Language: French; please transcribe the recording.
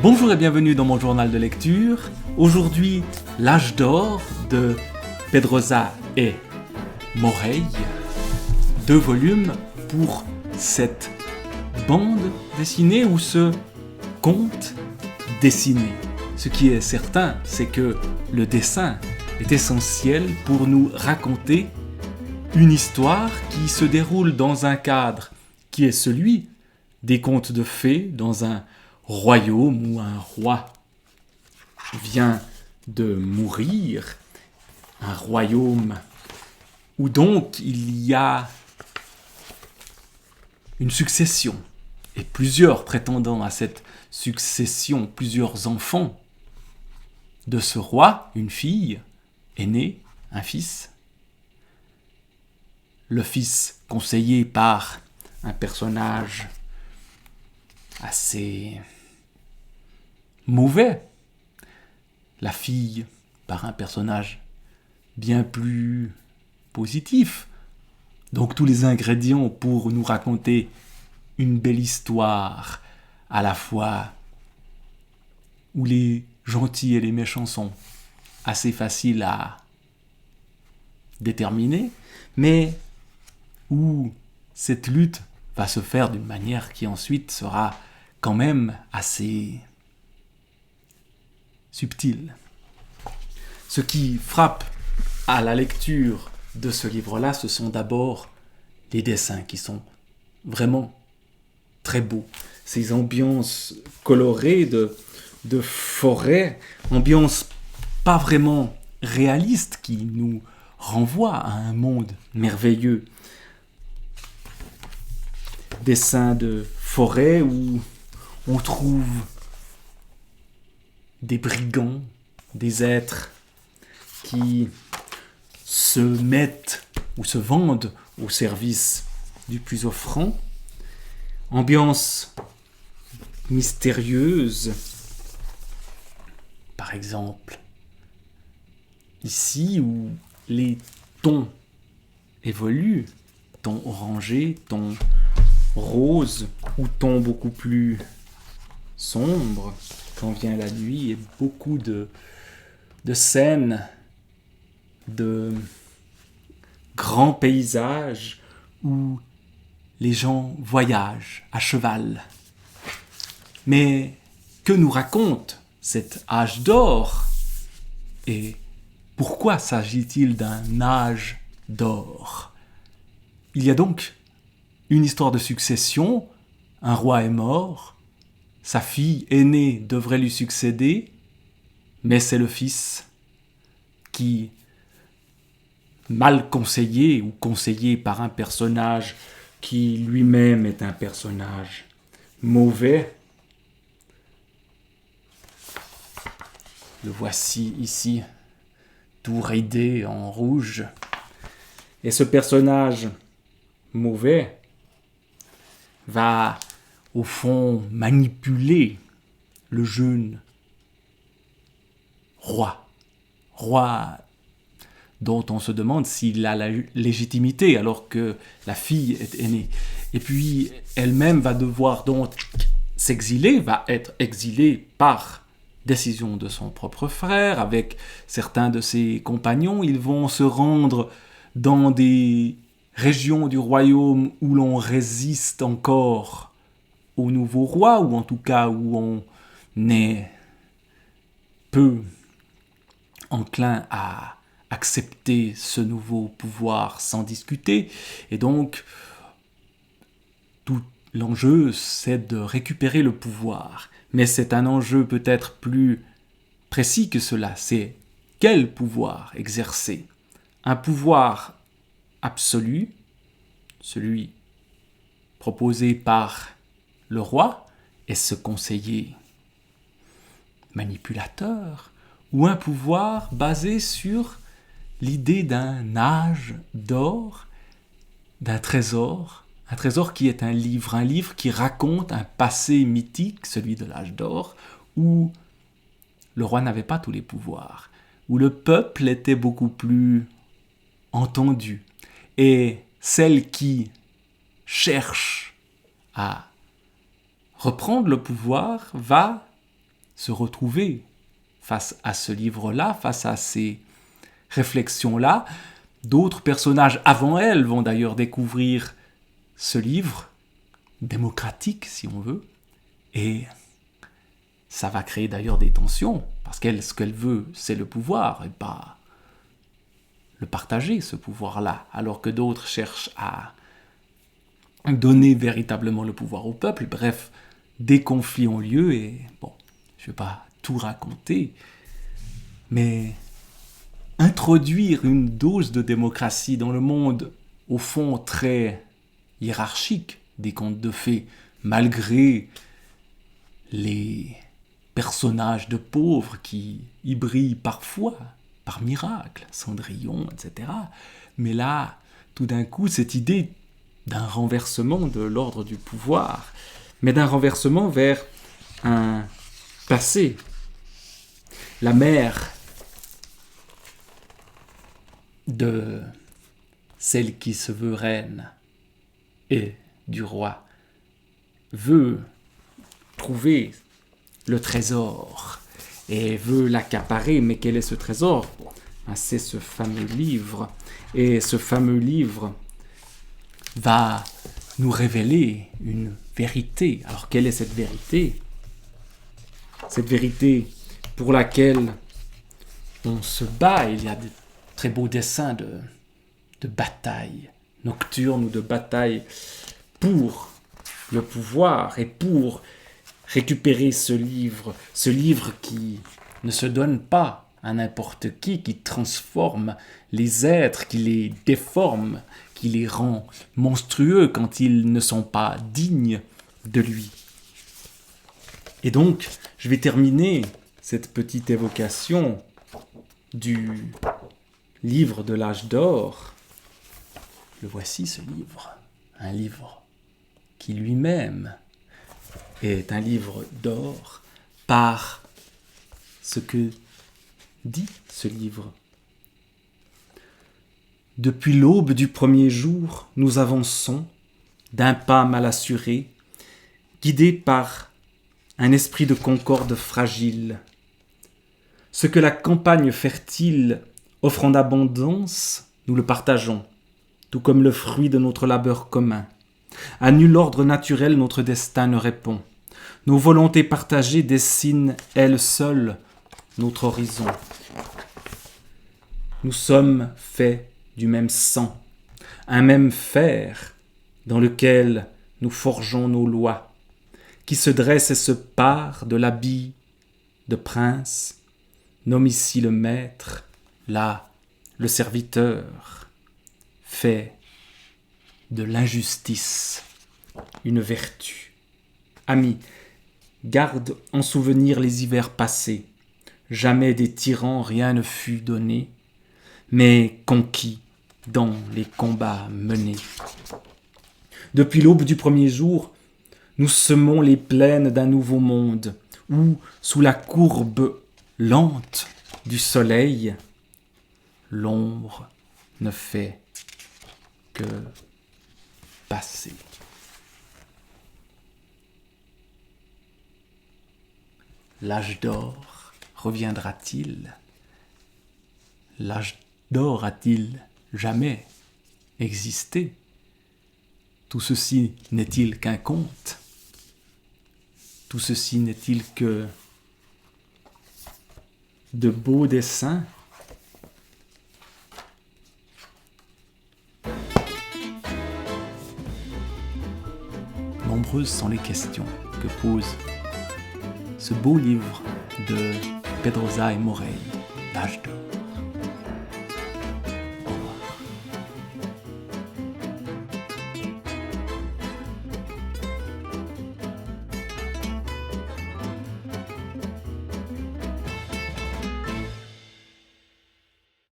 Bonjour et bienvenue dans mon journal de lecture. Aujourd'hui, L'âge d'or de Pedrosa et Morell. 2 volumes pour cette bande dessinée ou ce conte dessiné. Ce qui est certain, c'est que le dessin est essentiel pour nous raconter une histoire qui se déroule dans un cadre qui est celui des contes de fées, dans un royaume où un roi vient de mourir, un royaume où donc il y a une succession et plusieurs prétendants à cette succession, plusieurs enfants de ce roi, une fille aînée, un fils. Le fils conseillé par un personnage assez mauvais. La fille par un personnage bien plus positif. Donc tous les ingrédients pour nous raconter une belle histoire, à la fois où les gentils et les méchants sont assez faciles à déterminer, mais où cette lutte va se faire d'une manière qui ensuite sera quand même assez subtile. Ce qui frappe à la lecture de ce livre-là, ce sont d'abord les dessins qui sont vraiment très beaux. Ces ambiances colorées de forêt, ambiance pas vraiment réaliste qui nous renvoie à un monde merveilleux. Dessins de forêt où on trouve des brigands, des êtres qui se mettent ou se vendent au service du plus offrant. Ambiance mystérieuse, par exemple, ici où les tons évoluent, tons orangés, tons roses ou tons beaucoup plus sombres quand vient la nuit, et beaucoup de scènes, de grands paysages où les gens voyagent à cheval. Mais que nous raconte cet âge d'or et pourquoi s'agit-il d'un âge d'or? Il y a donc une histoire de succession, un roi est mort, sa fille aînée devrait lui succéder, mais c'est le fils qui, mal conseillé ou conseillé par un personnage qui lui-même est un personnage mauvais, le voici ici, tout raidé en rouge, et ce personnage mauvais va au fond manipuler le jeune roi dont on se demande s'il a la légitimité alors que la fille est aînée. Et puis elle-même va devoir donc s'exiler, va être exilée par décision de son propre frère, avec certains de ses compagnons. Ils vont se rendre dans des régions du royaume où l'on résiste encore au nouveau roi, ou en tout cas où on est peu enclin à accepter ce nouveau pouvoir sans discuter. Et donc, tout l'enjeu, c'est de récupérer le pouvoir. Mais c'est un enjeu peut-être plus précis que cela. C'est quel pouvoir exercer? Un pouvoir absolu, celui proposé par le roi et ce conseiller manipulateur, ou un pouvoir basé sur l'idée d'un âge d'or, d'un trésor, un trésor qui est un livre qui raconte un passé mythique, celui de l'âge d'or, où le roi n'avait pas tous les pouvoirs, où le peuple était beaucoup plus entendu, et celle qui cherche à reprendre le pouvoir va se retrouver face à ce livre-là, face à ces réflexions-là. D'autres personnages avant elle vont d'ailleurs découvrir ce livre, démocratique si on veut, et ça va créer d'ailleurs des tensions, parce qu'elle, ce qu'elle veut, c'est le pouvoir, et pas le partager, ce pouvoir-là, alors que d'autres cherchent à donner véritablement le pouvoir au peuple. Bref, des conflits ont lieu, et bon, je ne vais pas tout raconter, mais introduire une dose de démocratie dans le monde, au fond, très hiérarchique des contes de fées, malgré les personnages de pauvres qui y brillent parfois, par miracle, Cendrillon, etc. Mais là, tout d'un coup, cette idée d'un renversement de l'ordre du pouvoir, mais d'un renversement vers un passé. La mère de celle qui se veut reine et du roi veut trouver le trésor et veut l'accaparer. Mais quel est ce trésor? C'est ce fameux livre. Et ce fameux livre va nous révéler une vérité. Alors quelle est cette vérité? Cette vérité pour laquelle on se bat. Il y a de très beaux dessins de bataille nocturne ou de bataille pour le pouvoir et pour récupérer ce livre qui ne se donne pas à n'importe qui transforme les êtres, qui les déforme, qui les rend monstrueux quand ils ne sont pas dignes de lui. Et donc, je vais terminer cette petite évocation du livre de l'âge d'or. Le voici, ce livre, un livre qui lui-même est un livre d'or par ce que dit ce livre. Depuis l'aube du premier jour, nous avançons d'un pas mal assuré, guidés par un esprit de concorde fragile. Ce que la campagne fertile offre en abondance, nous le partageons, tout comme le fruit de notre labeur commun. À nul ordre naturel notre destin ne répond. Nos volontés partagées dessinent elles seules notre horizon. Nous sommes faits du même sang, un même fer dans lequel nous forgeons nos lois, qui se dresse et se pare de l'habit de prince, nomme ici le maître, là le serviteur, fait de l'injustice une vertu. Amis, garde en souvenir les hivers passés. Jamais des tyrans rien ne fut donné, mais conquis dans les combats menés. Depuis l'aube du premier jour, nous semons les plaines d'un nouveau monde, où, sous la courbe lente du soleil, l'ombre ne fait que passer. L'âge d'or reviendra-t-il? L'âge d'or a-t-il jamais existé? Tout ceci n'est-il qu'un conte? Tout ceci n'est-il que de beaux dessins? Nombreuses sont les questions que pose ce beau livre de Pedrosa et Morell, l'âge d'or.